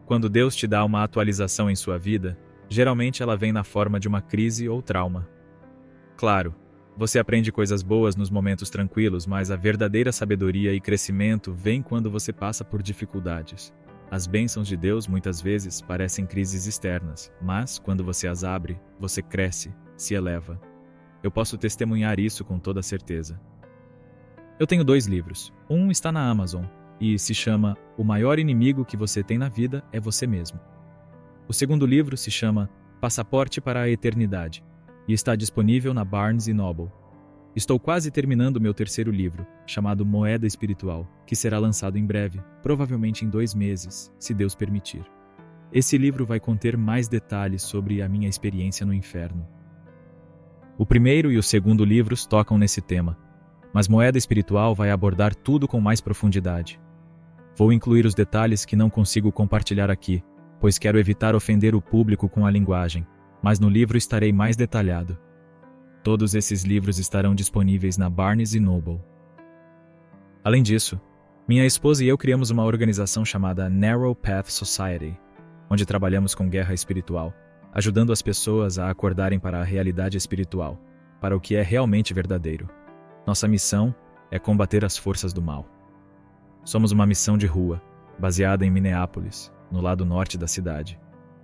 Quando Deus te dá uma atualização em sua vida, geralmente ela vem na forma de uma crise ou trauma. Claro, você aprende coisas boas nos momentos tranquilos, mas a verdadeira sabedoria e crescimento vem quando você passa por dificuldades. As bênçãos de Deus muitas vezes parecem crises externas, mas quando você as abre, você cresce, se eleva. Eu posso testemunhar isso com toda certeza. Eu tenho 2 livros. Um está na Amazon e se chama O Maior Inimigo que Você Tem na Vida é Você Mesmo. O segundo livro se chama Passaporte para a Eternidade e está disponível na Barnes & Noble. Estou quase terminando meu 3º livro, chamado Moeda Espiritual, que será lançado em breve, provavelmente em 2 meses, se Deus permitir. Esse livro vai conter mais detalhes sobre a minha experiência no inferno. O primeiro e o segundo livros tocam nesse tema, mas Moeda Espiritual vai abordar tudo com mais profundidade. Vou incluir os detalhes que não consigo compartilhar aqui, pois quero evitar ofender o público com a linguagem, mas no livro estarei mais detalhado. Todos esses livros estarão disponíveis na Barnes & Noble. Além disso, minha esposa e eu criamos uma organização chamada Narrow Path Society, onde trabalhamos com guerra espiritual, ajudando as pessoas a acordarem para a realidade espiritual, para o que é realmente verdadeiro. Nossa missão é combater as forças do mal. Somos uma missão de rua, baseada em Minneapolis, no lado norte da cidade,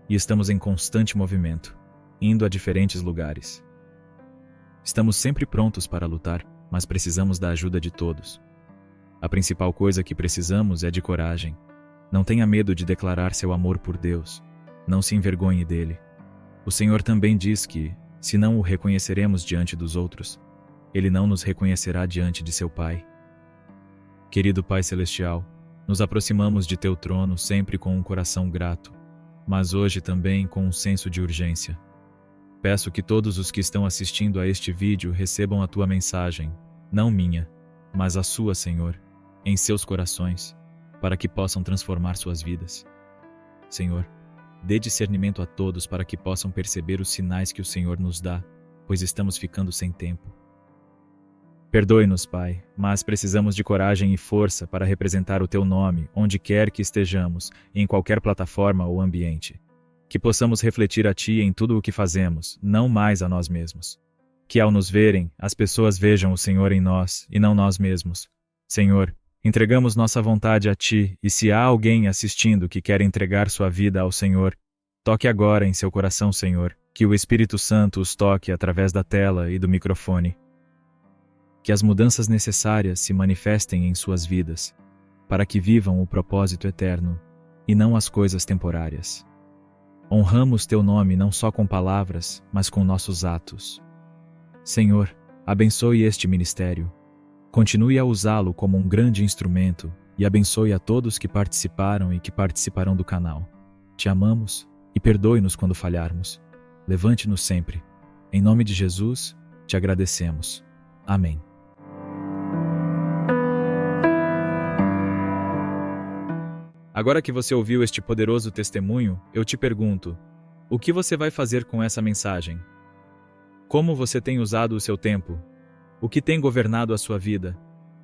e estamos em constante movimento, indo a diferentes lugares. Estamos sempre prontos para lutar, mas precisamos da ajuda de todos. A principal coisa que precisamos é de coragem. Não tenha medo de declarar seu amor por Deus. Não se envergonhe dele. O Senhor também diz que, se não o reconheceremos diante dos outros, Ele não nos reconhecerá diante de seu Pai. Querido Pai Celestial, nos aproximamos de Teu trono sempre com um coração grato, mas hoje também com um senso de urgência. Peço que todos os que estão assistindo a este vídeo recebam a Tua mensagem, não minha, mas a Sua, Senhor, em seus corações, para que possam transformar suas vidas. Senhor, dê discernimento a todos para que possam perceber os sinais que o Senhor nos dá, pois estamos ficando sem tempo. Perdoe-nos, Pai, mas precisamos de coragem e força para representar o Teu nome, onde quer que estejamos, em qualquer plataforma ou ambiente. Que possamos refletir a Ti em tudo o que fazemos, não mais a nós mesmos. Que ao nos verem, as pessoas vejam o Senhor em nós, e não nós mesmos. Senhor, entregamos nossa vontade a Ti, e se há alguém assistindo que quer entregar sua vida ao Senhor, toque agora em seu coração, Senhor, que o Espírito Santo os toque através da tela e do microfone. Que as mudanças necessárias se manifestem em suas vidas, para que vivam o propósito eterno, e não as coisas temporárias. Honramos Teu nome não só com palavras, mas com nossos atos. Senhor, abençoe este ministério. Continue a usá-lo como um grande instrumento e abençoe a todos que participaram e que participarão do canal. Te amamos e perdoe-nos quando falharmos. Levante-nos sempre. Em nome de Jesus, te agradecemos. Amém. Agora que você ouviu este poderoso testemunho, eu te pergunto: o que você vai fazer com essa mensagem? Como você tem usado o seu tempo? O que tem governado a sua vida?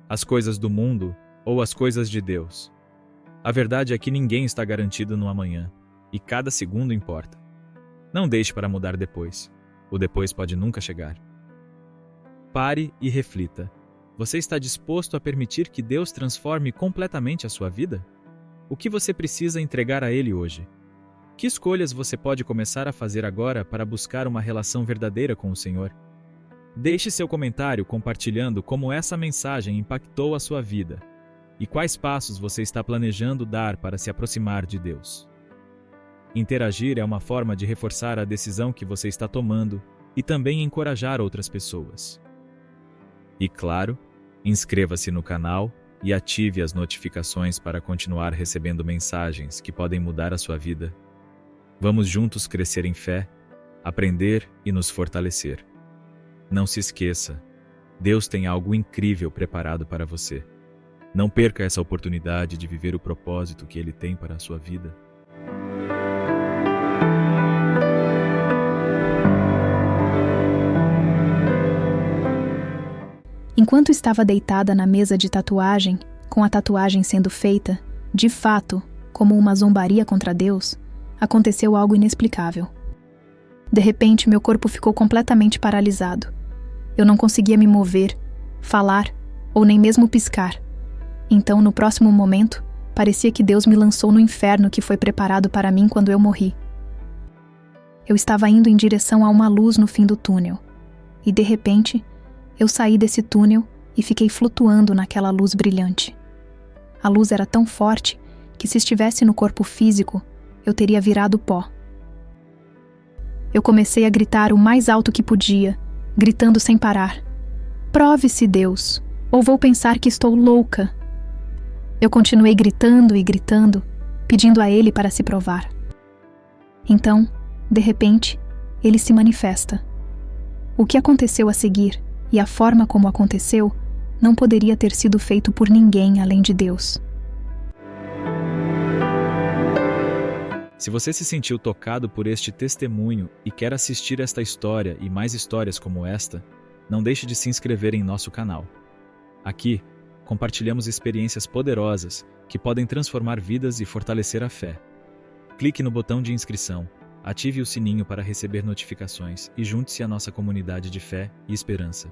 As coisas do mundo ou as coisas de Deus? A verdade é que ninguém está garantido no amanhã, e cada segundo importa. Não deixe para mudar depois. O depois pode nunca chegar. Pare e reflita. Você está disposto a permitir que Deus transforme completamente a sua vida? O que você precisa entregar a Ele hoje? Que escolhas você pode começar a fazer agora para buscar uma relação verdadeira com o Senhor? Deixe seu comentário compartilhando como essa mensagem impactou a sua vida e quais passos você está planejando dar para se aproximar de Deus. Interagir é uma forma de reforçar a decisão que você está tomando e também encorajar outras pessoas. E claro, inscreva-se no canal e ative as notificações para continuar recebendo mensagens que podem mudar a sua vida. Vamos juntos crescer em fé, aprender e nos fortalecer. Não se esqueça, Deus tem algo incrível preparado para você. Não perca essa oportunidade de viver o propósito que Ele tem para a sua vida. Enquanto estava deitada na mesa de tatuagem, com a tatuagem sendo feita, de fato, como uma zombaria contra Deus, aconteceu algo inexplicável. De repente, meu corpo ficou completamente paralisado. Eu não conseguia me mover, falar ou nem mesmo piscar. Então, no próximo momento, parecia que Deus me lançou no inferno que foi preparado para mim quando eu morri. Eu estava indo em direção a uma luz no fim do túnel, e de repente, eu saí desse túnel e fiquei flutuando naquela luz brilhante. A luz era tão forte que, se estivesse no corpo físico, eu teria virado pó. Eu comecei a gritar o mais alto que podia, gritando sem parar: "Prove-se, Deus, ou vou pensar que estou louca." Eu continuei gritando e gritando, pedindo a Ele para se provar. Então, de repente, Ele se manifesta. O que aconteceu a seguir e a forma como aconteceu não poderia ter sido feito por ninguém além de Deus. Se você se sentiu tocado por este testemunho e quer assistir esta história e mais histórias como esta, não deixe de se inscrever em nosso canal. Aqui, compartilhamos experiências poderosas que podem transformar vidas e fortalecer a fé. Clique no botão de inscrição, ative o sininho para receber notificações e junte-se à nossa comunidade de fé e esperança.